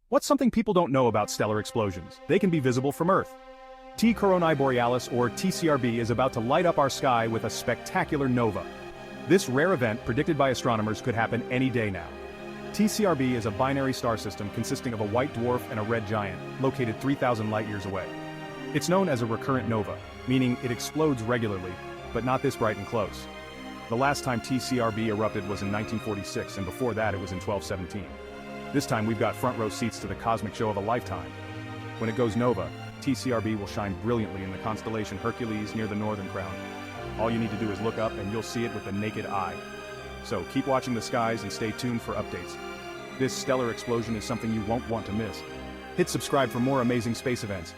What's something people don't know about stellar explosions? They can be visible from Earth. T Coronae Borealis, or TCRB, is about to light up our sky with a spectacular nova. This rare event, predicted by astronomers, could happen any day now. TCRB is a binary star system consisting of a white dwarf and a red giant, located 3,000 light-years away. It's known as a recurrent nova, meaning it explodes regularly, but not this bright and close. The last time TCRB erupted was in 1946, and before that it was in 1217. This time we've got front row seats to the cosmic show of a lifetime. When it goes nova, TCRB will shine brilliantly in the constellation Hercules near the northern crown. All you need to do is look up and you'll see it with the naked eye. So keep watching the skies and stay tuned for updates. This stellar explosion is something you won't want to miss. Hit subscribe for more amazing space events.